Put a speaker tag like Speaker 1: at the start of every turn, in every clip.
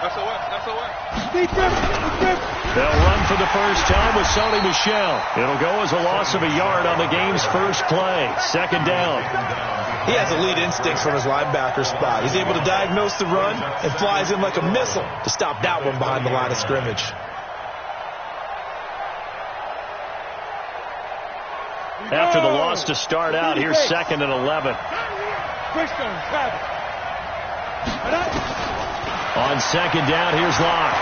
Speaker 1: They'll run for the first time with Sonny Michel. It'll go as a loss of a yard on the game's first play. Second down.
Speaker 2: He has elite instincts from his linebacker spot. He's able to diagnose the run and flies in like a missile to stop that one behind the line of scrimmage.
Speaker 1: After the loss to start out, here's 2nd and 11. On second down, here's Locke.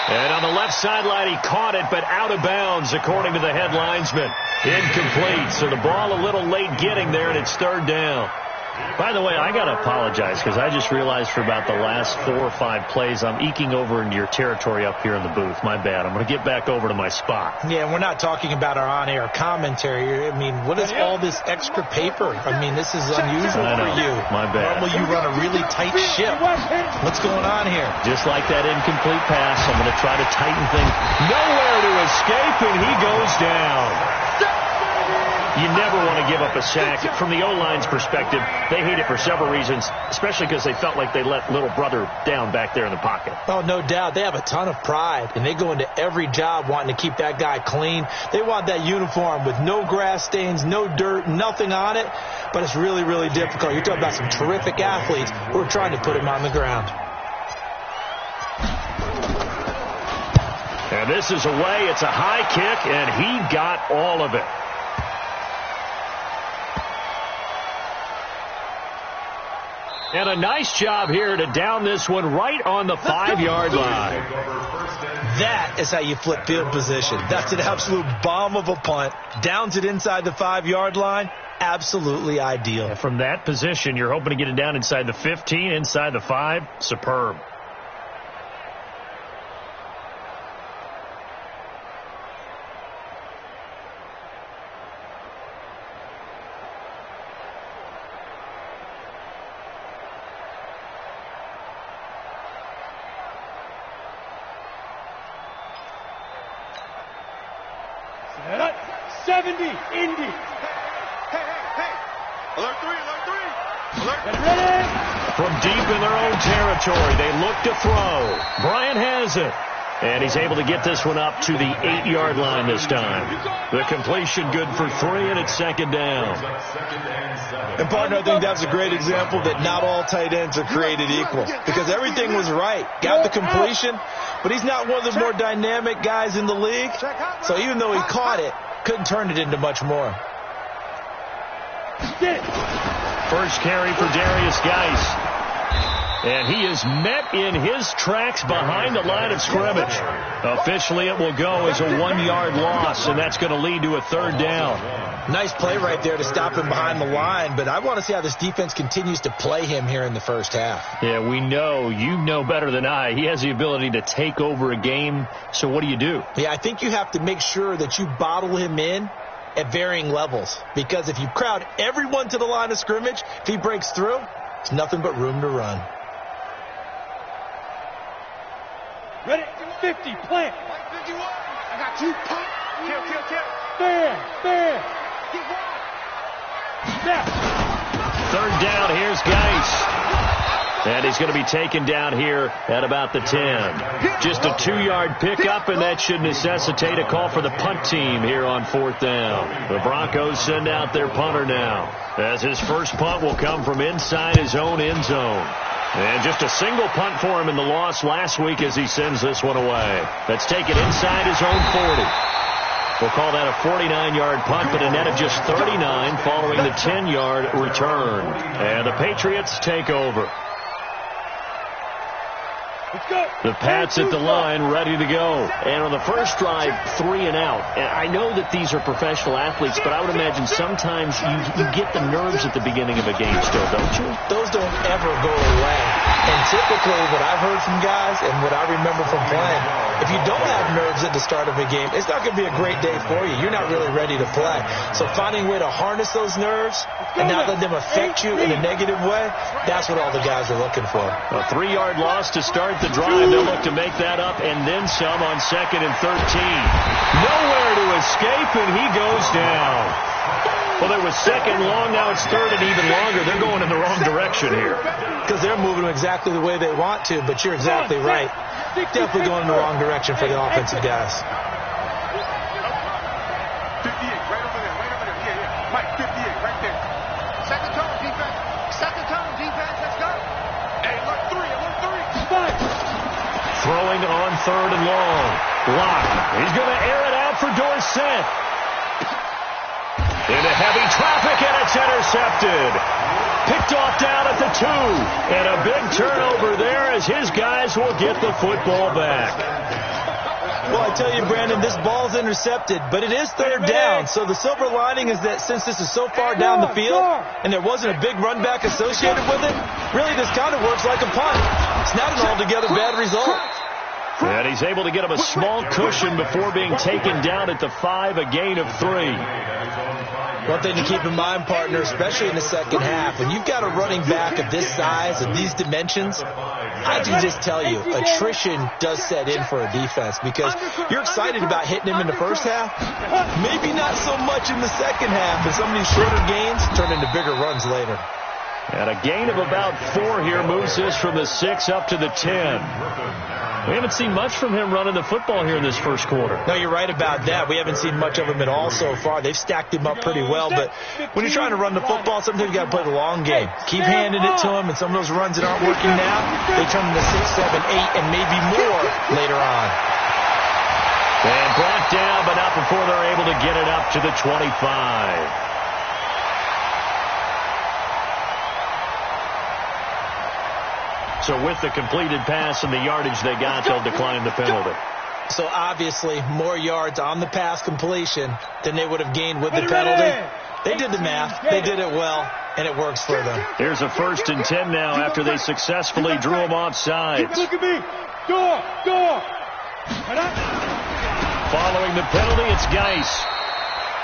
Speaker 1: And on the left sideline, he caught it, but out of bounds, according to the head linesman. Incomplete, so the ball a little late getting there, and it's 3rd down. By the way, I got to apologize because I just realized for about the last 4 or 5 plays I'm eking over into your territory up here in the booth. My bad. I'm going to get back over to my spot.
Speaker 2: Yeah, and we're not talking about our on-air commentary. I mean, what is all this extra paper? I mean, this is unusual for you.
Speaker 1: My bad.
Speaker 2: Normally you run a really tight ship. What's going on here?
Speaker 1: Just like that incomplete pass, I'm going to try to tighten things. Nowhere to escape, and he goes down. You never want to give up a sack. From the O-line's perspective, they hate it for several reasons, especially because they felt like they let little brother down back there in the pocket.
Speaker 2: Oh, no doubt. They have a ton of pride, and they go into every job wanting to keep that guy clean. They want that uniform with no grass stains, no dirt, nothing on it, but it's really, really difficult. You're talking about some terrific athletes who are trying to put him on the ground.
Speaker 1: And this is away. It's a high kick, and he got all of it. And a nice job here to down this one right on the 5-yard line.
Speaker 2: That is how you flip field position. That's an absolute bomb of a punt. Downs it inside the 5-yard line. Absolutely ideal.
Speaker 1: And from that position, you're hoping to get it down inside the 15, inside the 5. Superb. From deep in their own territory, they look to throw. Bryant has it. And he's able to get this one up to the 8-yard line this time. The completion good for 3, and it's 2nd down.
Speaker 2: And, partner, I think that's a great example that not all tight ends are created equal. Because everything was right. Got the completion, but he's not one of the more dynamic guys in the league. So even though he caught it, couldn't turn it into much more.
Speaker 1: First carry for Darius Geis. And he is met in his tracks behind the line of scrimmage. Officially, it will go as a 1-yard loss, and that's going to lead to a 3rd down.
Speaker 2: Nice play right there to stop him behind the line, but I want to see how this defense continues to play him here in the first half.
Speaker 1: Yeah, we know. You know better than I. He has the ability to take over a game, so what do you do?
Speaker 2: Yeah, I think you have to make sure that you bottle him in at varying levels, because if you crowd everyone to the line of scrimmage, if he breaks through, it's nothing but room to run.
Speaker 3: Ready? 50, plant. 51. I got 2. Pump. Kill. Fair. Snap.
Speaker 1: 3rd down. Here's Geis. And he's going to be taken down here at about the 10. Just a 2-yard pickup, and that should necessitate a call for the punt team here on 4th down. The Broncos send out their punter now, as his first punt will come from inside his own end zone. And just a single punt for him in the loss last week as he sends this one away. That's taken inside his own 40. We'll call that a 49-yard punt, but a net of just 39 following the 10-yard return. And the Patriots take over. The Pats at the line, ready to go. And on the first drive, 3 and out. And I know that these are professional athletes, but I would imagine sometimes you get the nerves at the beginning of a game still, don't you?
Speaker 2: Those don't ever go away. And typically what I've heard from guys and what I remember from playing, if you don't have nerves at the start of a game, it's not going to be a great day for you. You're not really ready to play. So finding a way to harness those nerves and not let them affect you in a negative way, that's what all the guys are looking for.
Speaker 1: A 3-yard loss to start the drive. They'll look to make that up and then some on 2nd and 13. Nowhere to escape, and he goes down. Well, there was second long. Now it's third and even longer. They're going in the wrong direction here.
Speaker 2: Because they're moving exactly the way they want to, but you're exactly right. Definitely going in the wrong direction for the offensive guys.
Speaker 3: 58, right over there. Yeah. Mike, 58, right there. Second tone, defense. Let's go. Hey, alert three.
Speaker 1: Throwing on third and long. Block. He's going to air it out for Dorsett. Into heavy traffic, and it's intercepted. Picked off down at the 2. And a big turnover there as his guys will get the football back.
Speaker 2: Well, I tell you, Brandon, this ball's intercepted, but it is third down. So the silver lining is that since this is so far down the field and there wasn't a big run back associated with it, really this kind of works like a punt. It's not an altogether bad result.
Speaker 1: And he's able to get him a small cushion before being taken down at the 5, a gain of 3.
Speaker 2: One thing to keep in mind, partner, especially in the second half, when you've got a running back of this size, of these dimensions, I can just tell you, attrition does set in for a defense because you're excited about hitting him in the first half, maybe not so much in the second half, and some of these shorter gains turn into bigger runs later.
Speaker 1: And a gain of about 4 here moves this from the 6 up to the 10. We haven't seen much from him running the football here in this first quarter.
Speaker 2: No, you're right about that. We haven't seen much of him at all so far. They've stacked him up pretty well, but when you're trying to run the football, sometimes you've got to play the long game. Keep handing it to him, and some of those runs that aren't working now, they turn into 6, 7, 8, and maybe more later on.
Speaker 1: And brought down, but not before they're able to get it up to the 25. So with the completed pass and the yardage they got, they'll decline the penalty.
Speaker 2: So obviously more yards on the pass completion than they would have gained with the penalty. They did the math. They did it well, and it works for them.
Speaker 1: Here's a 1st and 10 now after they successfully drew him offside.
Speaker 3: Look at me. Go.
Speaker 1: Following the penalty, it's Geis.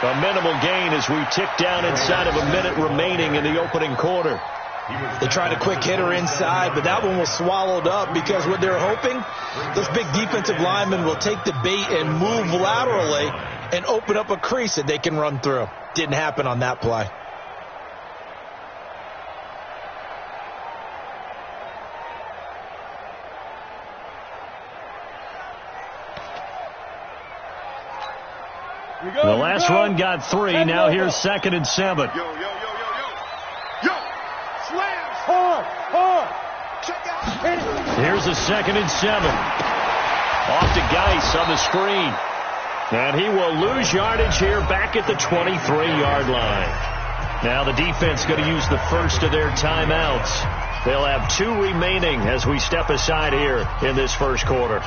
Speaker 1: A minimal gain as we tick down inside of a minute remaining in the opening quarter.
Speaker 2: They tried a quick hitter inside, but that one was swallowed up because what they're hoping, those big defensive linemen will take the bait and move laterally and open up a crease that they can run through. Didn't happen on that play.
Speaker 1: The last run got 3. Now here's 2nd and 7.
Speaker 3: Yo. Slams. Hard. Check out.
Speaker 1: Here's a 2nd and 7. Off to Geis on the screen. And he will lose yardage here back at the 23-yard line. Now the defense going to use the first of their timeouts. They'll have 2 remaining as we step aside here in this first quarter.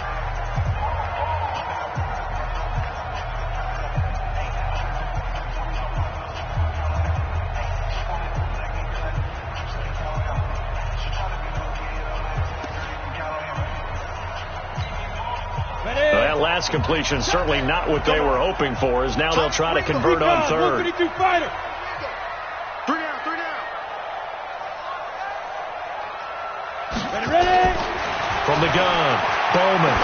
Speaker 1: Completion certainly not what they were hoping for, as now they'll try to convert on 3rd.
Speaker 3: 3 down. Ready.
Speaker 1: From the gun, Bowman.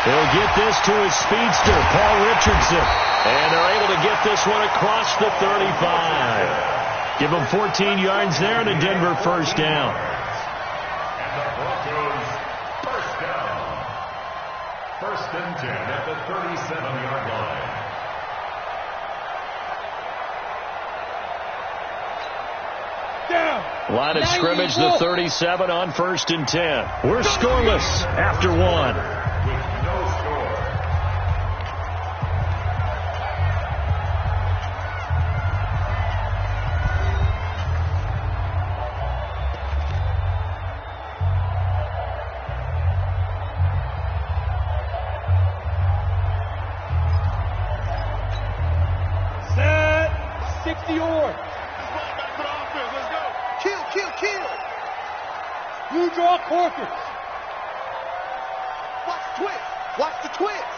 Speaker 1: He'll get this to his speedster, Paul Richardson. And they're able to get this one across the 35. Give them 14 yards there and a Denver first down.
Speaker 4: First and 10 at the 37-yard line.
Speaker 3: Down.
Speaker 1: Line of scrimmage, the 37 on 1st and 10. We're scoreless after 1.
Speaker 4: With no score.
Speaker 3: Set. 60 yards. Kill. You draw Corkers. Watch the twist.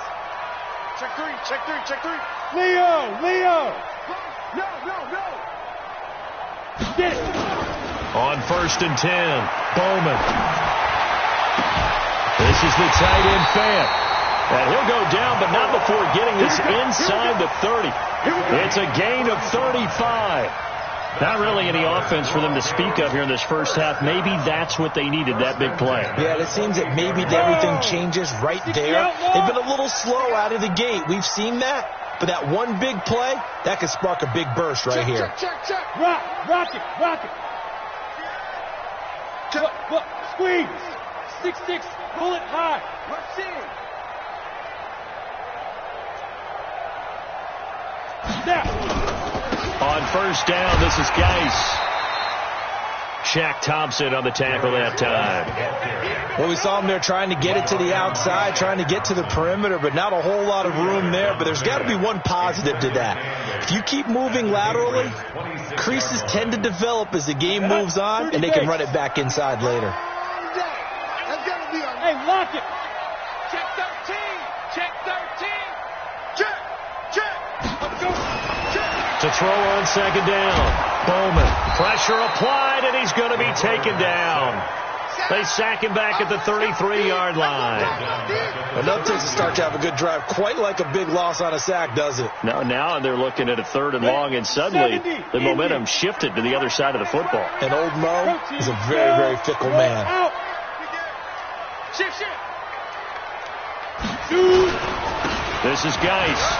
Speaker 3: Check three. Leo. No. Get it.
Speaker 1: On 1st and 10, Bowman. This is the tight end, Fant. And he'll go down, but not before getting this inside the 30. It's a gain of 35. Not really any offense for them to speak of here in this first half. Maybe that's what they needed, that big play.
Speaker 2: Yeah, it seems that maybe everything changes right there. They've been a little slow out of the gate. We've seen that. But that one big play, that could spark a big burst right here.
Speaker 3: Check.
Speaker 5: Rock it. Look, squeeze. 6-6, pull it high.
Speaker 3: Let's see.
Speaker 5: Snap.
Speaker 1: On first down, this is Geis. Shaq Thompson on the tackle that time.
Speaker 2: Well, we saw him there trying to get it to the outside, trying to get to the perimeter, but not a whole lot of room there. But there's got to be one positive to that. If you keep moving laterally, creases tend to develop as the game moves on, and they can run it back inside later.
Speaker 3: That's got to be on.
Speaker 5: Hey, lock it.
Speaker 3: Check 13. Check 13. Check. Let's go. Check.
Speaker 1: To throw on second down. Bowman. Pressure applied, and he's going to be taken down. They sack him back at the 33-yard line.
Speaker 2: Enough takes to start to have a good drive. Quite like a big loss on a sack, does it?
Speaker 1: Now they're looking at a 3rd and long, and suddenly the momentum shifted to the other side of the football.
Speaker 2: And old Mo is a very, very fickle man.
Speaker 3: Shift.
Speaker 1: This is Geis.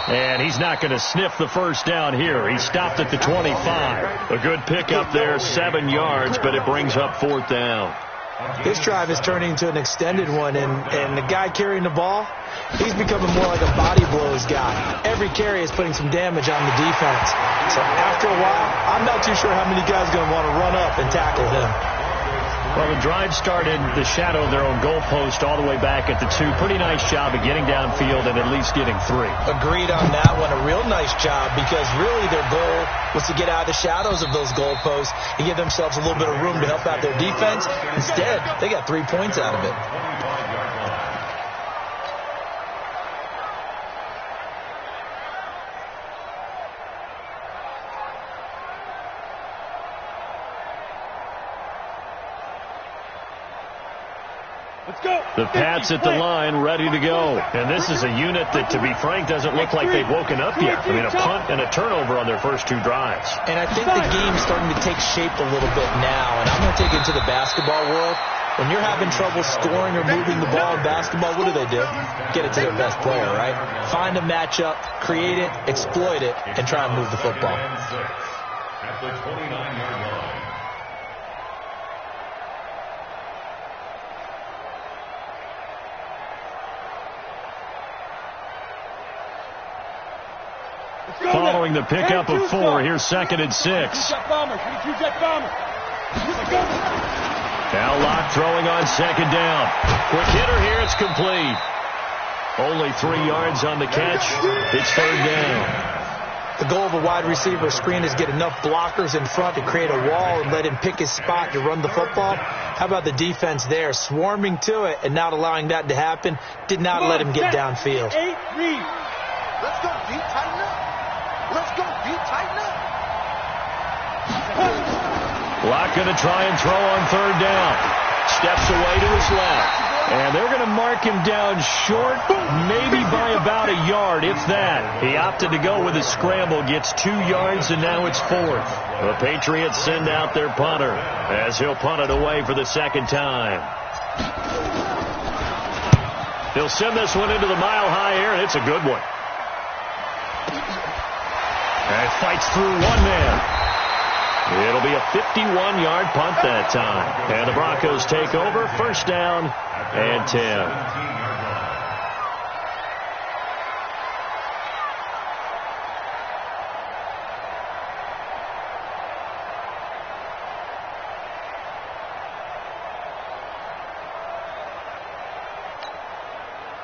Speaker 1: And he's not going to sniff the first down here. He stopped at the 25. A good pickup there, 7 yards, but it brings up 4th down.
Speaker 2: This drive is turning into an extended one, and the guy carrying the ball, he's becoming more like a body blows guy. Every carry is putting some damage on the defense. So after a while, I'm not too sure how many guys are going to want to run up and tackle him.
Speaker 1: Well, the drive started the shadow of their own goalpost all the way back at the 2. Pretty nice job of getting downfield and at least getting 3.
Speaker 2: Agreed on that one. A real nice job because really their goal was to get out of the shadows of those goalposts and give themselves a little bit of room to help out their defense. Instead, they got 3 points out of it.
Speaker 1: The Pats at the line, ready to go. And this is a unit that, to be frank, doesn't look like they've woken up yet. I mean, a punt and a turnover on their first 2 drives.
Speaker 2: And I think the game's starting to take shape a little bit now. And I'm going to take it to the basketball world. When you're having trouble scoring or moving the ball in basketball, what do? Get it to their best player, right? Find a matchup, create it, exploit it, and try and move the football.
Speaker 4: At the 29-yard line.
Speaker 1: Following the pickup of 4, here's 2nd and 6. Now Locke throwing on 2nd down. Quick hitter here, it's complete. Only 3 yards on the catch. It's 3rd down.
Speaker 2: The goal of a wide receiver screen is get enough blockers in front to create a wall and let him pick his spot to run the football. How about the defense there, swarming to it and not allowing that to happen? Did not let him get downfield.
Speaker 3: Let's go deep, tighten up. Let's go deep, tighten up.
Speaker 1: Locke going to try and throw on 3rd down. Steps away to his left. And they're going to mark him down short, maybe by about a yard, if that. He opted to go with a scramble, gets 2 yards, and now it's 4th. The Patriots send out their punter as he'll punt it away for the 2nd time. He'll send this one into the mile-high air, and it's a good one. And fights through one man. It'll be a 51-yard punt that time. And the Broncos take over, 1st down and 10.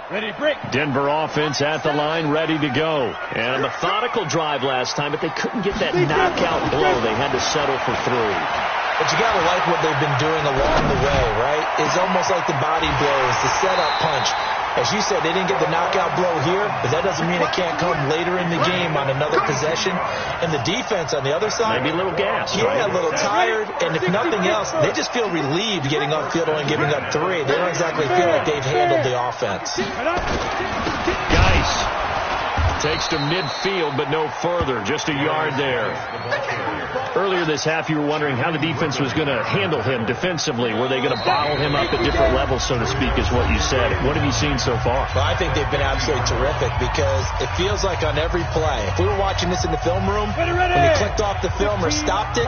Speaker 5: Ready to break.
Speaker 1: Denver offense at the line, ready to go. And a methodical drive last time, but they couldn't get that knockout blow. They had to settle for 3.
Speaker 2: But you got to like what they've been doing along the way, right? It's almost like the body blows, the setup punch. As you said, they didn't get the knockout blow here, but that doesn't mean it can't come later in the game on another possession. And the defense on the other side,
Speaker 1: maybe a little gassed,
Speaker 2: yeah,
Speaker 1: right?
Speaker 2: a little tired. And if nothing else, they just feel relieved getting on field and giving up 3. They don't exactly feel like they've handled the offense.
Speaker 1: Geis takes to midfield, but no further. Just a yard there. Earlier this half, you were wondering how the defense was going to handle him defensively. Were they going to bottle him up at different levels, so to speak, is what you said. What have you seen so far?
Speaker 2: Well, I think they've been absolutely terrific because it feels like on every play, if we were watching this in the film room, when you clicked off the film or stopped it,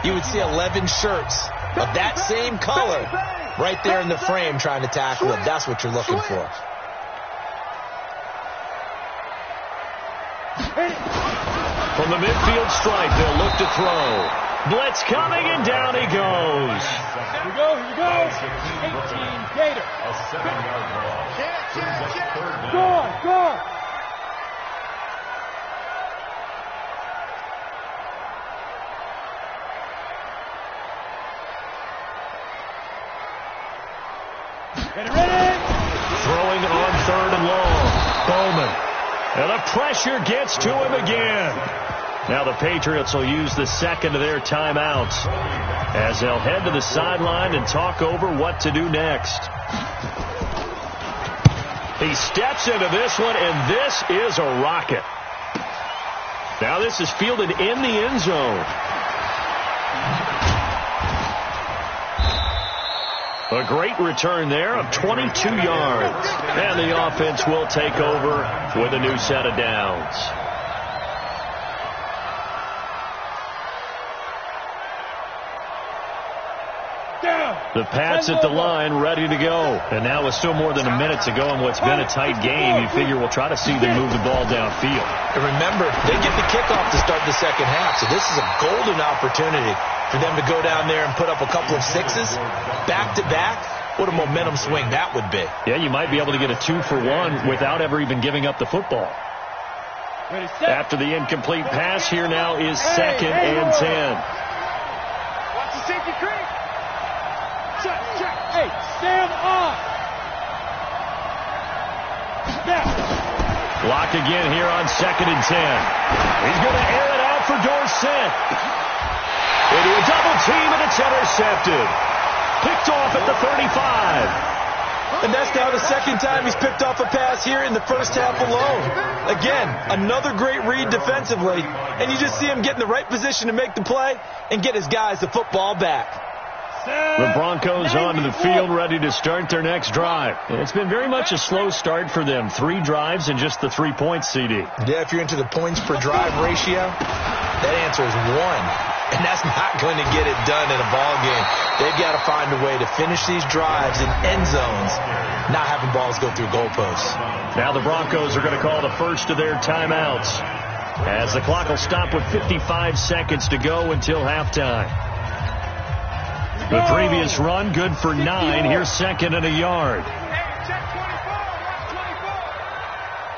Speaker 2: you would see 11 shirts of that same color right there in the frame trying to tackle him. That's what you're looking for.
Speaker 1: From the midfield stripe, they'll look to throw. Blitz coming, and down he goes.
Speaker 5: Here we go, here we go. 18, Gator.
Speaker 4: A 7-yard loss.
Speaker 5: Go. Get it ready.
Speaker 1: Throwing on 3rd and long. Bowman. And the pressure gets to him again. Now the Patriots will use the second of their timeouts as they'll head to the sideline and talk over what to do next. He steps into this one, and this is a rocket. Now this is fielded in the end zone. A great return there of 22 yards. And the offense will take over with a new set of downs. The Pats at the line, ready to go. And now with still more than a minute to go in what's been a tight game, you figure we'll try to see them move the ball downfield.
Speaker 2: And remember, they get the kickoff to start the second half, so this is a golden opportunity for them to go down there and put up a couple of 6s back-to-back. What a momentum swing that would be.
Speaker 1: Yeah, you might be able to get a 2-for-1 without ever even giving up the football. After the incomplete pass, here now is 2nd and 10.
Speaker 3: Watch the safety creek. Check.
Speaker 5: Hey, stand on. Snap.
Speaker 1: Block again here on 2nd and 10. He's going to air it out for Dorsett. Into a double team, and it's intercepted. Picked off at the 35.
Speaker 2: And that's now the second time he's picked off a pass here in the first half alone. Again, another great read defensively, and you just see him get in the right position to make the play and get his guys the football back.
Speaker 1: The Broncos onto the field, ready to start their next drive. It's been very much a slow start for them. 3 drives and just the 3 points, CD.
Speaker 2: Yeah, if you're into the points per drive ratio, that answer is 1. And that's not going to get it done in a ball game. They've got to find a way to finish these drives in end zones, not having balls go through goalposts.
Speaker 1: Now the Broncos are going to call the first of their timeouts as the clock will stop with 55 seconds to go until halftime. The previous run, good for 9. Here's 2nd and a yard.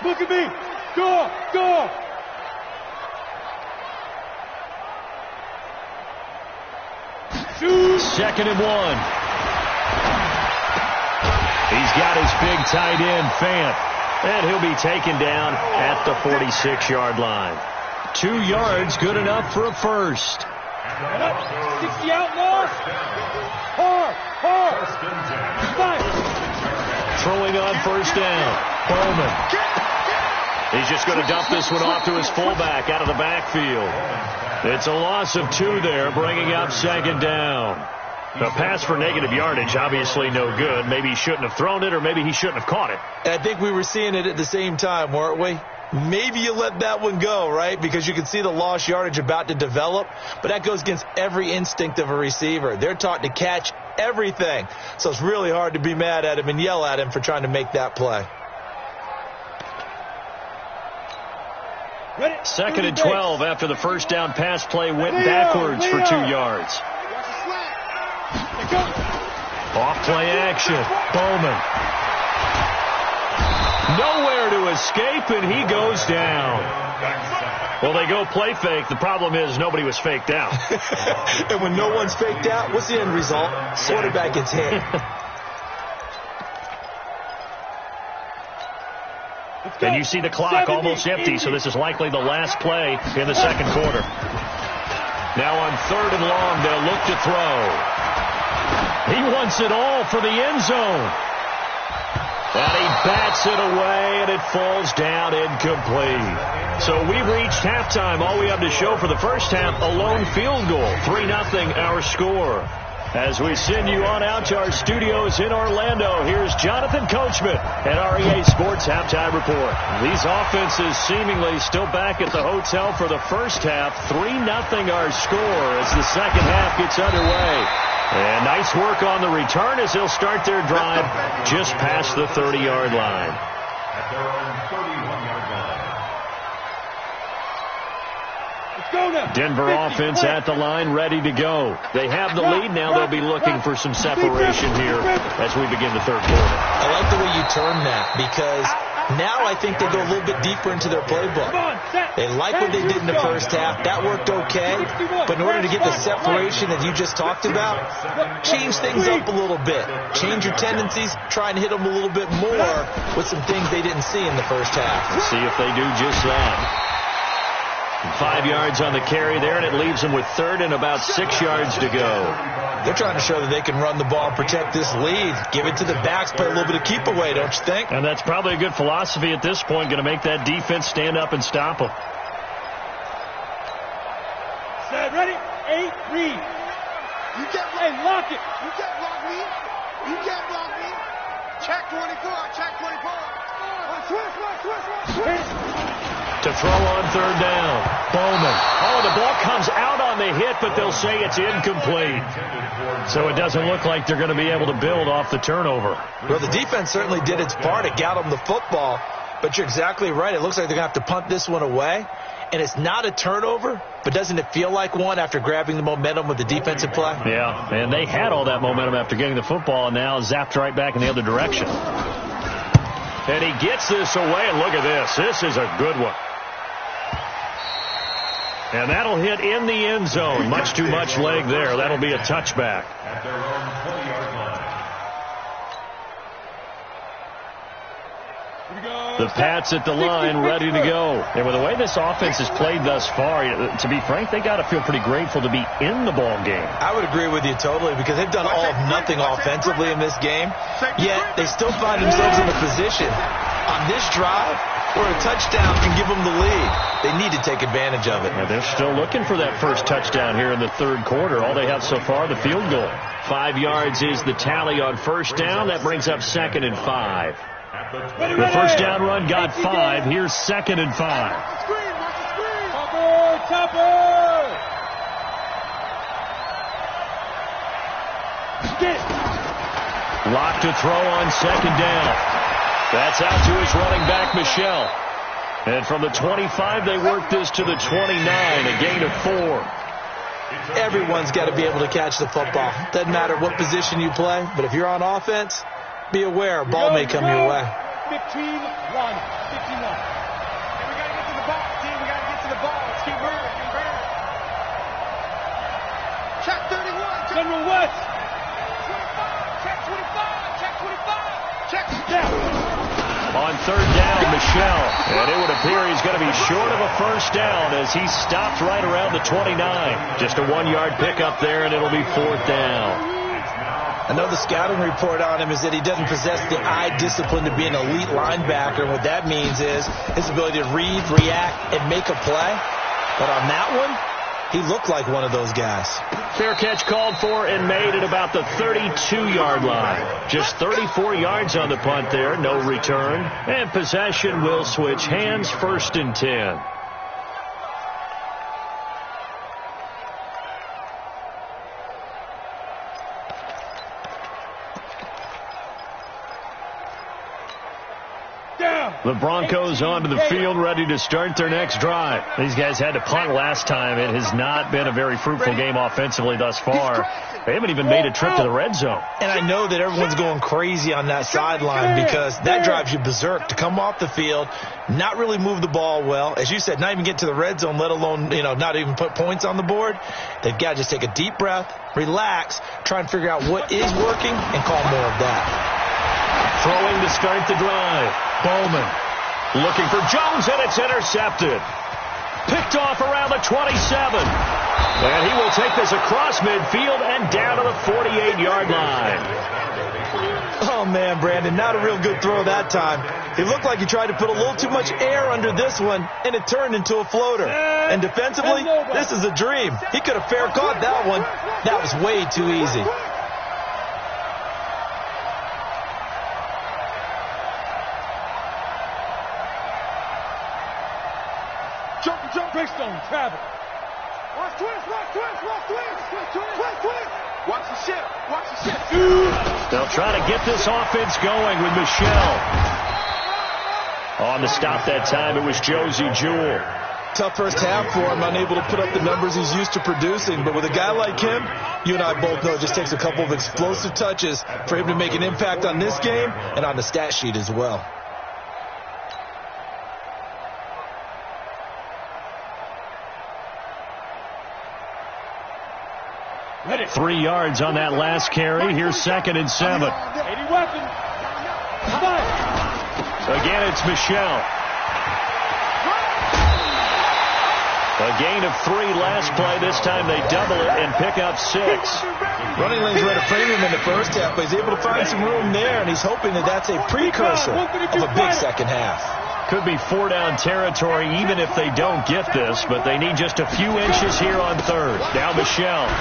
Speaker 5: Look at me. Go.
Speaker 1: 2nd and 1. He's got his big tight end, Fant. And he'll be taken down at the 46-yard line. 2 yards, good enough for a first.
Speaker 5: 60 outlaws. Hard. Fight.
Speaker 1: Throwing on first down. Bowman. He's just going to dump this one off to his fullback out of the backfield. It's a loss of 2 there, bringing up 2nd down. The pass for negative yardage, obviously no good. Maybe he shouldn't have thrown it, or maybe he shouldn't have caught it.
Speaker 2: I think we were seeing it at the same time, weren't we? Maybe you let that one go, right? Because you can see the lost yardage about to develop. But that goes against every instinct of a receiver. They're taught to catch everything. So it's really hard to be mad at him and yell at him for trying to make that play.
Speaker 1: 2nd and 12 after the first down pass play went backwards for 2 yards. Off play action. Bowman. Nowhere to escape, and he goes down. Well, they go play fake. The problem is nobody was faked out.
Speaker 2: And when no one's faked out, what's the end result? Quarterback gets hit.
Speaker 1: And you see the clock almost empty, so this is likely the last play in the second quarter. Now on 3rd and long, they'll look to throw. He wants it all for the end zone. And he bats it away, and it falls down incomplete. So we've reached halftime. All we have to show for the first half, a lone field goal. 3-0 our score. As we send you on out to our studios in Orlando, here's Jonathan Coachman at REA Sports Halftime Report. These offenses seemingly still back at the hotel for the first half. 3-0 our score as the second half gets underway. And nice work on the return as they'll start their drive just past the 30-yard line.
Speaker 4: At their own 31-yard line.
Speaker 1: Denver offense at the line, ready to go. They have the lead. Now they'll be looking for some separation here as we begin the third quarter.
Speaker 2: I like the way you turn that, because now I think they go a little bit deeper into their playbook. They like what they did in the first half. That worked okay. But in order to get the separation that you just talked about, change things up a little bit. Change your tendencies. Try and hit them a little bit more with some things they didn't see in the first half.
Speaker 1: Let's see if they do just that. 5 yards on the carry there, and it leaves them with 3rd and about 6 yards to go.
Speaker 2: They're trying to show that they can run the ball and protect this lead. Give it to the backs, play a little bit of keep away, don't you think?
Speaker 1: And that's probably a good philosophy at this point, going to make that defense stand up and stop them.
Speaker 5: Set, ready, 8, read.
Speaker 3: You get
Speaker 5: lock it.
Speaker 3: You get block me. You get block me. Check 24. Check 24. Switch.
Speaker 1: To throw on 3rd down. Bowman. Oh, the ball comes out on the hit, but they'll say it's incomplete. So it doesn't look like they're going to be able to build off the turnover.
Speaker 2: Well, the defense certainly did its part. It got them the football. But you're exactly right. It looks like they're going to have to punt this one away. And it's not a turnover, but doesn't it feel like one after grabbing the momentum with the defensive play?
Speaker 1: Yeah, and they had all that momentum after getting the football, and now zapped right back in the other direction. And he gets this away, and look at this. This is a good one. And that'll hit in the end zone. Much too much leg there. That'll be a touchback.
Speaker 4: At their own 20-yard line.
Speaker 1: The Pats at the line, ready to go. And with the way this offense has played thus far, to be frank, they got to feel pretty grateful to be in the ball game.
Speaker 2: I would agree with you totally, because they've done all of nothing offensively in this game, yet they still find themselves in a position on this drive where a touchdown can give them the lead. They need to take advantage of it.
Speaker 1: And they're still looking for that first touchdown here in the third quarter. All they have so far, the field goal. 5 yards is the tally on first down. That brings up 2nd and 5. The first down run got 5. Here's 2nd and 5.
Speaker 5: Chopper!
Speaker 1: Lock to throw on 2nd down. That's out to his running back, Michel. And from the 25, they work this to the 29, a gain of 4.
Speaker 2: Everyone's got to be able to catch the football. Doesn't matter what position you play, but if you're on offense, be aware a ball may come your way.
Speaker 5: 15-1. 15-1.
Speaker 3: We got to get to the ball, team. We got to get to the ball. Let's keep moving. Keep moving. Check 31.
Speaker 5: General West.
Speaker 3: 25. Check 25. Check 25. Check.
Speaker 5: Down.
Speaker 1: On 3rd down, Michel. And it would appear he's going to be short of a first down as he stopped right around the 29. Just a 1-yard pickup there, and it'll be 4th down.
Speaker 2: I know the scouting report on him is that he doesn't possess the eye discipline to be an elite linebacker. And what that means is his ability to read, react, and make a play. But on that one, he looked like one of those guys.
Speaker 1: Fair catch called for and made at about the 32-yard line. Just 34 yards on the punt there, no return. And possession will switch hands, 1st and 10. The Broncos onto the field, ready to start their next drive. These guys had to punt last time. It has not been a very fruitful game offensively thus far. They haven't even made a trip to the red zone.
Speaker 2: And I know that everyone's going crazy on that sideline because that drives you berserk to come off the field, not really move the ball well. As you said, not even get to the red zone, let alone, not even put points on the board. They've got to just take a deep breath, relax, try and figure out what is working, and call more of that.
Speaker 1: Throwing to start the drive. Bowman. Looking for Jones, and it's intercepted. Picked off around the 27. And he will take this across midfield and down to the 48-yard line.
Speaker 2: Oh, man, Brandon, not a real good throw that time. It looked like he tried to put a little too much air under this one, and it turned into a floater. And defensively, this is a dream. He could have fair caught that one. That was way too easy.
Speaker 5: Jump, Breakstone, travel.
Speaker 3: Watch twist. Watch the shift.
Speaker 1: They'll try to get this offense going with Michelle. On the stop that time, it was Josie Jewell.
Speaker 2: Tough first half for him, unable to put up the numbers he's used to producing. But with a guy like him, you and I both know it just takes a couple of explosive touches for him to make an impact on this game and on the stat sheet as well.
Speaker 5: Ready.
Speaker 1: 3 yards on that last carry. Here's 2nd and 7.
Speaker 5: 80 weapon. Fire.
Speaker 1: Again, it's Michelle. A gain of 3 last play. This time they double it and pick up 6.
Speaker 2: Running lanes were at a premium in the first half, but he's able to find some room there, and he's hoping that that's a precursor of a big second half.
Speaker 1: Could be 4-down territory even if they don't get this, but they need just a few inches here on 3rd. Now Michelle.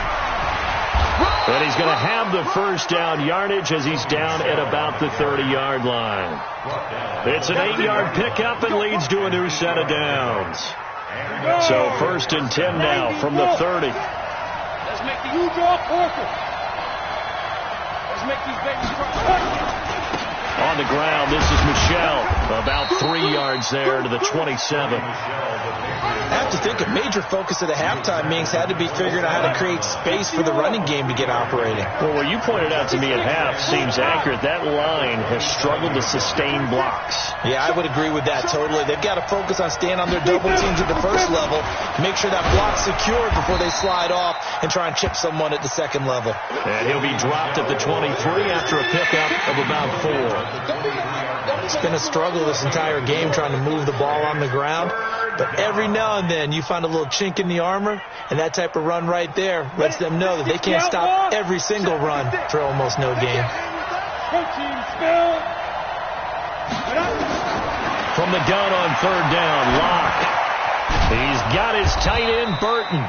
Speaker 1: And he's going to have the first down yardage as he's down at about the 30-yard line. It's an 8-yard pickup and leads to a new set of downs. So 1st and 10 now from the 30.
Speaker 5: Let's make the U-draw portal. Let's make these babies try.
Speaker 1: On the ground, this is Michelle. About 3 yards there to the 27.
Speaker 2: I have to think a major focus of the halftime meetings had to be figuring out how to create space for the running game to get operating.
Speaker 1: Well, what you pointed out to me at half seems accurate. That line has struggled to sustain blocks.
Speaker 2: Yeah, I would agree with that totally. They've got to focus on staying on their double teams at the first level, make sure that block's secured before they slide off and try and chip someone at the second level.
Speaker 1: And he'll be dropped at the 23 after a pickup of about 4.
Speaker 2: It's been a struggle this entire game trying to move the ball on the ground. But every now and then you find a little chink in the armor, and that type of run right there lets them know that they can't stop every single run for almost no gain.
Speaker 5: Protein spill.
Speaker 1: From the gun on 3rd down, Locke. He's got his tight end, Burton.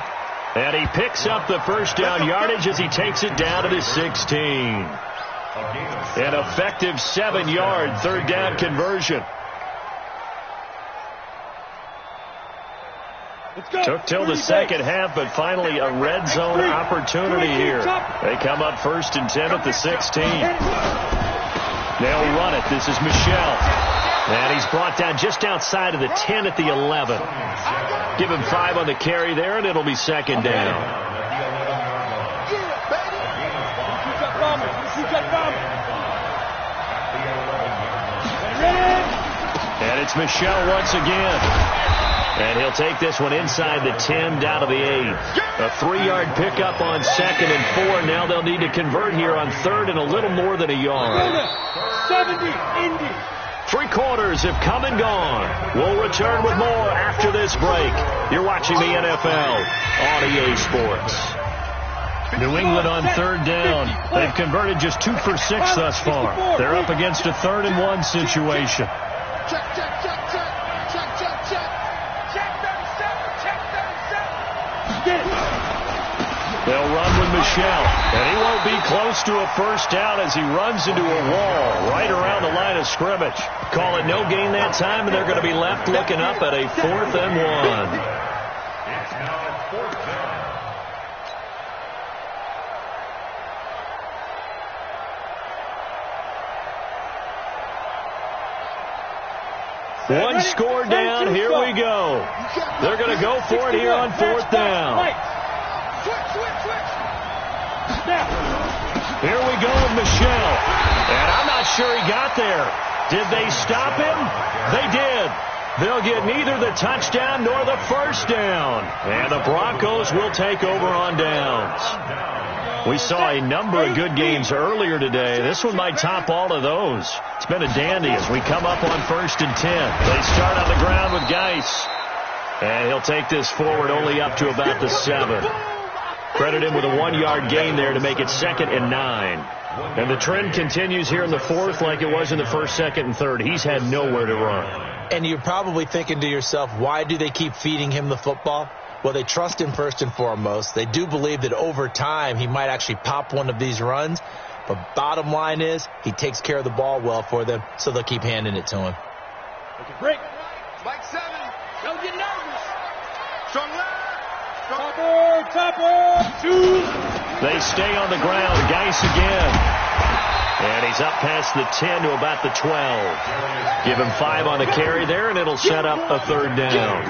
Speaker 1: And he picks up the first down yardage as he takes it down to the 16. An effective 7-yard 3rd down conversion. Took till the second half, but finally a red zone opportunity here. They come up 1st and 10 at the 16. They'll run it. This is Michelle. And he's brought down just outside of the 10 at the 11. Give him 5 on the carry there, and it'll be 2nd down. And it's Michelle once again. And he'll take this one inside the 10 down to the 8. A 3-yard pickup on 2nd and 4. Now they'll need to convert here on 3rd and a little more than a yard.
Speaker 5: 70, Indy.
Speaker 1: 3 quarters have come and gone. We'll return with more after this break. You're watching the NFL on EA Sports. New England on 3rd down. They've converted just 2 for 6 thus far. They're up against a 3rd and 1 situation. They'll run with Michelle, and he won't be close to a first down as he runs into a wall right around the line of scrimmage. Call it no gain that time, and they're going to be left looking up at a 4th and 1.
Speaker 4: It's now 4th down.
Speaker 1: One score down, here we go. They're going to go for it here on 4th down. Here we go with Michelle. And I'm not sure he got there. Did they stop him? They did. They'll get neither the touchdown nor the first down. And the Broncos will take over on downs. We saw a number of good games earlier today. This one might top all of those. It's been a dandy as we come up on 1st and 10. They start on the ground with Geis. And he'll take this forward only up to about the 7. Credit him with a 1-yard gain there to make it 2nd and 9. And the trend continues here in the 4th like it was in the 1st, 2nd, and 3rd. He's had nowhere to run.
Speaker 2: And you're probably thinking to yourself, why do they keep feeding him the football? Well, they trust him first and foremost. They do believe that over time he might actually pop one of these runs. But bottom line is he takes care of the ball well for them, so they'll keep handing it to him.
Speaker 5: Take a break.
Speaker 3: Like 7.
Speaker 5: Don't get nervous.
Speaker 3: Strong left.
Speaker 5: Topper. 2.
Speaker 1: They stay on the ground. Geis again. And he's up past the 10 to about the 12. Give him 5 on the carry there, and it'll set up a 3rd down.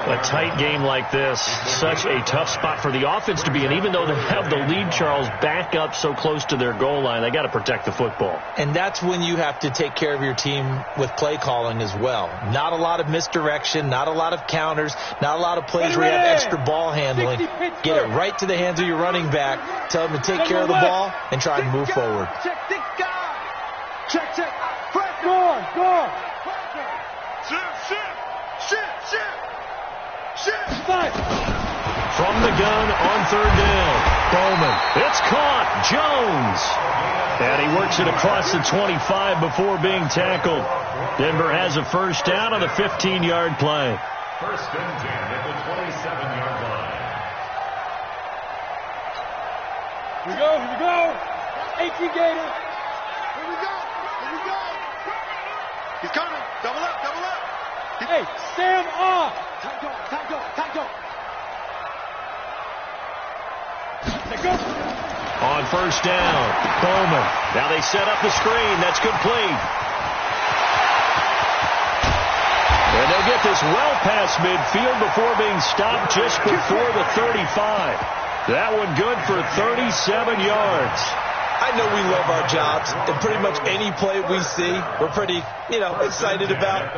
Speaker 1: A tight game like this, such a tough spot for the offense to be in. Even though they have the lead, Charles, back up so close to their goal line, they got to protect the football.
Speaker 2: And that's when you have to take care of your team with play calling as well. Not a lot of misdirection, not a lot of counters, not a lot of plays where you have extra ball handling. Get it right to the hands of your running back. Tell them to take care of the ball and try and move forward.
Speaker 3: Check.
Speaker 5: Go on.
Speaker 3: Shift.
Speaker 5: 5.
Speaker 1: From the gun on 3rd down. Bowman. It's caught. Jones. And he works it across the 25 before being tackled. Denver has a 1st down on a 15-yard play.
Speaker 4: 1st and 10 at the 27-yard line.
Speaker 5: Here we go. 18 Gator.
Speaker 3: Here we go. He's coming. Double up.
Speaker 5: Hey, Sam off.
Speaker 3: Time go.
Speaker 5: Let's go.
Speaker 1: On 1st down, Bowman. Now they set up the screen. That's complete. And they'll get this well past midfield before being stopped just before the 35. That one good for 37 yards.
Speaker 2: I know we love our jobs, and pretty much any play we see, we're pretty, excited about.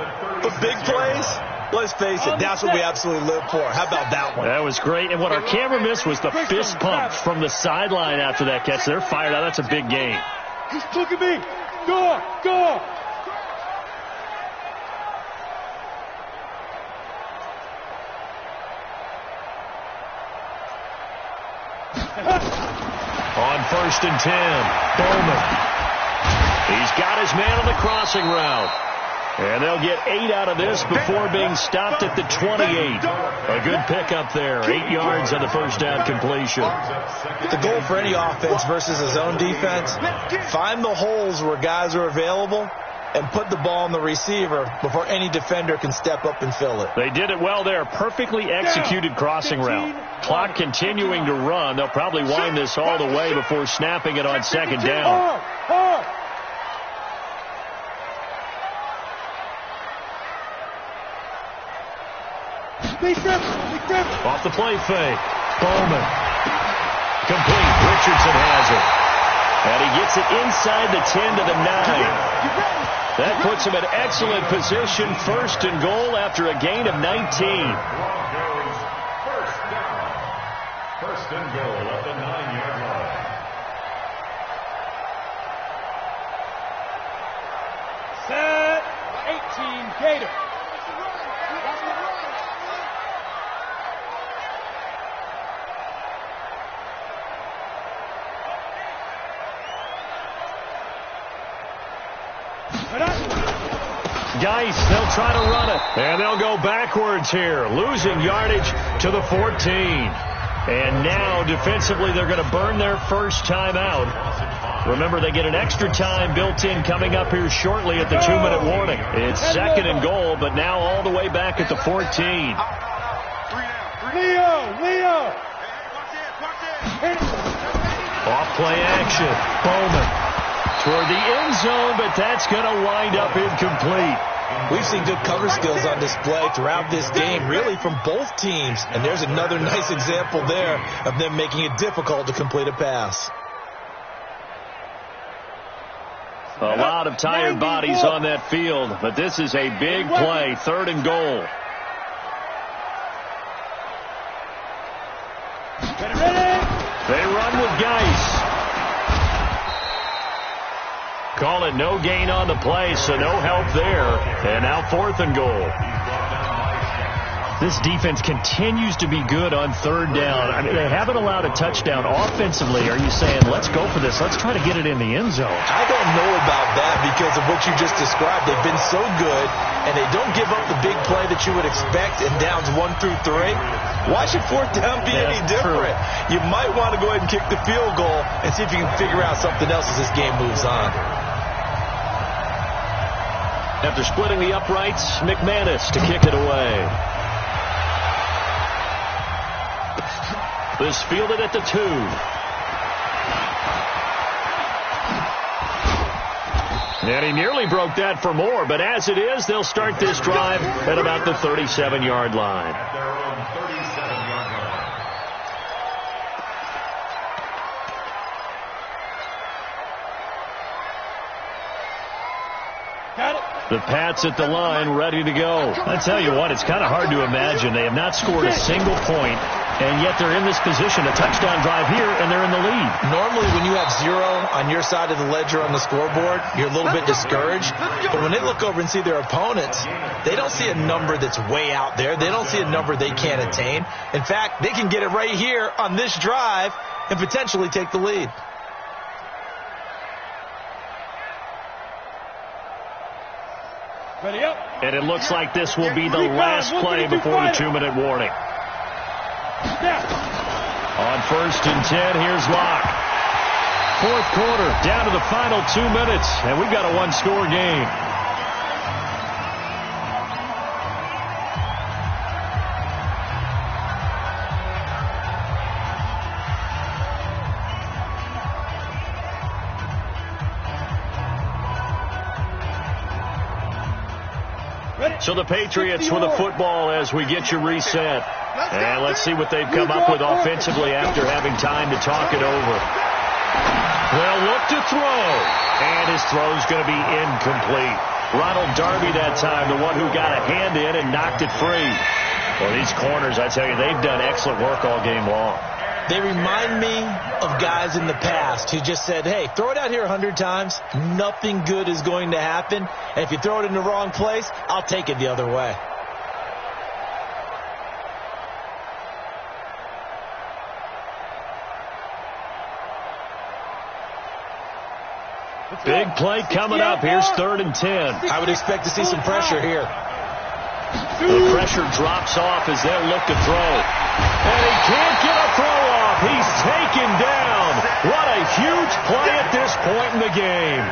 Speaker 2: But big plays, let's face it, that's what we absolutely live for. How about that one?
Speaker 1: That was great. And what our camera missed was the fist pump from the sideline after that catch. They're fired out. That's a big game.
Speaker 5: Look at me. Go.
Speaker 1: On 1st and 10, Bowman. He's got his man on the crossing route. And they'll get 8 out of this before being stopped at the 28. A good pickup there. 8 yards on the 1st down completion.
Speaker 2: The goal for any offense versus a zone defense, find the holes where guys are available and put the ball on the receiver before any defender can step up and fill it.
Speaker 1: They did it well there. Perfectly executed crossing route. Clock continuing to run. They'll probably wind this all the way before snapping it on 2nd down. Off the play fake. Bowman. Complete. Richardson has it. And he gets it inside the 10 to the 9. That puts him in excellent position. 1st and goal after a gain of 19.
Speaker 4: 1st and goal at the 9-yard line.
Speaker 5: Set. 18 Gator.
Speaker 1: Geis, they'll try to run it. And they'll go backwards here, losing yardage to the 14. And now, defensively, they're going to burn their 1st time out. Remember, they get an extra time built in coming up here shortly at the 2-minute warning. It's 2nd and goal, but now all the way back at the 14.
Speaker 5: Leo!
Speaker 1: Off play action. Bowman toward the end zone, but that's going to wind up incomplete.
Speaker 2: We've seen good cover skills on display throughout this game, really from both teams. And there's another nice example there of them making it difficult to complete a pass.
Speaker 1: A lot of tired bodies on that field, but this is a big play, 3rd and goal. They run with Geis. Geis. Call it no gain on the play, so no help there. And now 4th and goal. This defense continues to be good on 3rd down. I mean, they haven't allowed a touchdown offensively. Are you saying, let's go for this? Let's try to get it in the end zone.
Speaker 2: I don't know about that because of what you just described. They've been so good, and they don't give up the big play that you would expect in downs 1 through 3. Why should 4th down be any different? True. You might want to go ahead and kick the field goal and see if you can figure out something else as this game moves on.
Speaker 1: After splitting the uprights, McManus to kick it away. This fielded at the 2. And he nearly broke that for more, but as it is, they'll start this drive at about the 37-yard line.
Speaker 4: At their own 37-yard line.
Speaker 5: Got it.
Speaker 1: The Pats at the line, ready to go. I tell you what, it's kind of hard to imagine. They have not scored a single point, and yet they're in this position, a touchdown drive here, and they're in the lead.
Speaker 2: Normally, when you have 0 on your side of the ledger on the scoreboard, you're a little bit discouraged. But when they look over and see their opponents, they don't see a number that's way out there. They don't see a number they can't attain. In fact, they can get it right here on this drive and potentially take the lead.
Speaker 5: Ready up.
Speaker 1: And it looks like this will be the last play before the 2-minute warning. On 1st and 10, here's Locke. 4th quarter, down to the final 2 minutes, and we've got a 1-score game. So the Patriots with the football as we get you reset. And let's see what they've come up with offensively after having time to talk it over. They'll look to throw. And his throw's going to be incomplete. Ronald Darby that time, the one who got a hand in and knocked it free. Well, these corners, I tell you, they've done excellent work all game long.
Speaker 2: They remind me of guys in the past who just said, hey, throw it out here 100 times. Nothing good is going to happen. And if you throw it in the wrong place, I'll take it the other way.
Speaker 1: Big play coming up. Here's 3rd and 10.
Speaker 2: I would expect to see some pressure here.
Speaker 1: The pressure drops off as they'll look to throw. And he can't get a throw off. He's taken down. What a huge play at this point in the game.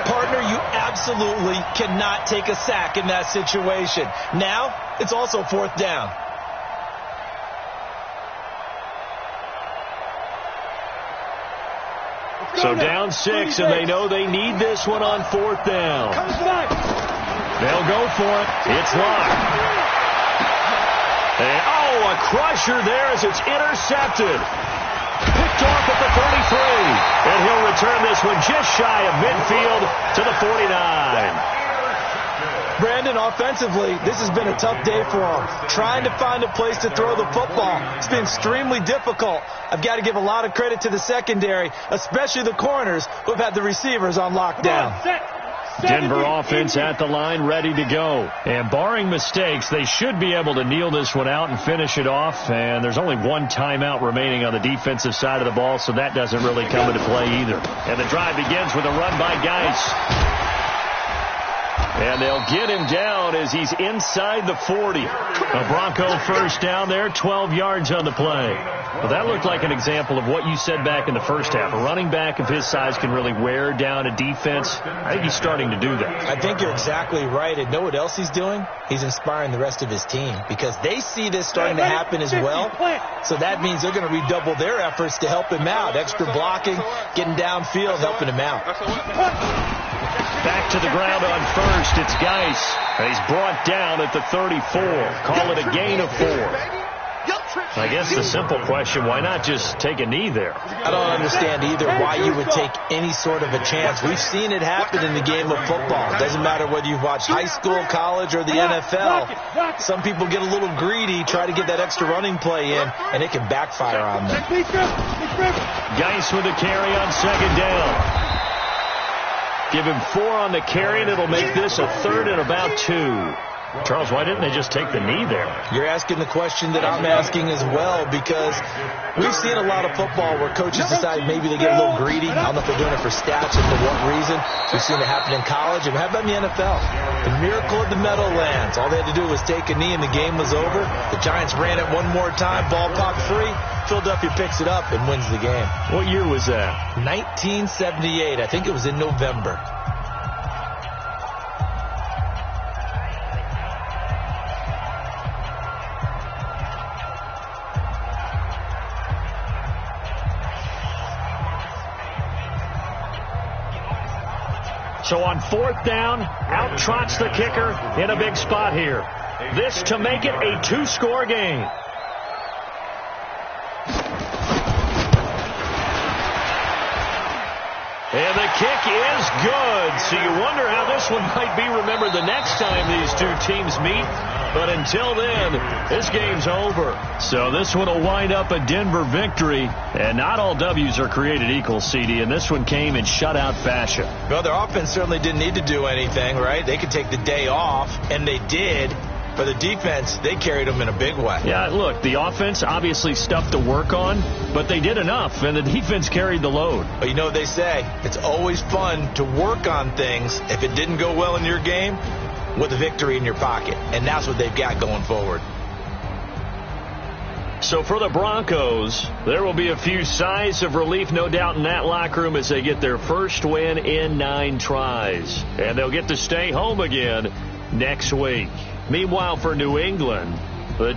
Speaker 2: Partner, you absolutely cannot take a sack in that situation. Now, it's also 4th down.
Speaker 1: So down 6, and they know they need this one on 4th down. They'll go for it. It's Locke. And, a crusher there as it's intercepted. Picked off at the 33. And he'll return this one just shy of midfield to the 49.
Speaker 2: Brandon, offensively, this has been a tough day for him. Trying to find a place to throw the football. It's been extremely difficult. I've got to give a lot of credit to the secondary, especially the corners who have had the receivers on lockdown.
Speaker 1: Denver offense at the line, ready to go. And barring mistakes, they should be able to kneel this one out and finish it off. And there's only one timeout remaining on the defensive side of the ball, so that doesn't really come into play either. And the drive begins with a run by Geis. And they'll get him down as he's inside the 40. A Bronco 1st down there, 12 yards on the play. Well, that looked like an example of what you said back in the first half. A running back of his size can really wear down a defense. I think he's starting to do that.
Speaker 2: I think you're exactly right. And know what else he's doing? He's inspiring the rest of his team because they see this starting to happen as well. So that means they're going to redouble their efforts to help him out. Extra blocking, getting downfield, helping him out.
Speaker 1: Back to the ground on 1st. It's Geis. He's brought down at the 34. Call it a gain of 4. I guess the simple question, why not just take a knee there?
Speaker 2: I don't understand either why you would take any sort of a chance. We've seen it happen in the game of football. It doesn't matter whether you've watched high school, college, or the NFL. Some people get a little greedy, try to get that extra running play in, and it can backfire on them.
Speaker 1: Geis with the carry on second down. Give him 4 on the carry, and it'll make this a 3rd and about 2. Charles, why didn't they just take the knee there?
Speaker 2: You're asking the question that I'm asking as well, because we've seen a lot of football where coaches decide maybe they get a little greedy. I don't know if they're doing it for stats or for what reason. We've seen it happen in college, and how about in the NFL? The miracle of the Meadowlands. All they had to do was take a knee, and the game was over. The Giants ran it one more time, ball popped free. Philadelphia picks it up and wins the game.
Speaker 1: What year was that?
Speaker 2: 1978. I think it was in November.
Speaker 1: So on 4th down, out trots the kicker in a big spot here. This to make it a 2-score game. And the kick is good. So you wonder how this one might be remembered the next time these two teams meet. But until then, this game's over. So this one will wind up a Denver victory. And not all W's are created equal, CD. And this one came in shutout fashion.
Speaker 2: Well, their offense certainly didn't need to do anything, right? They could take the day off, and they did. But the defense, they carried them in a big way.
Speaker 1: Yeah, look, the offense obviously stuff to work on, but they did enough, and the defense carried the load.
Speaker 2: But you know what they say? It's always fun to work on things if it didn't go well in your game with a victory in your pocket. And that's what they've got going forward.
Speaker 1: So for the Broncos, there will be a few sighs of relief, no doubt, in that locker room as they get their first win in 9 tries. And they'll get to stay home again next week. Meanwhile, for New England, the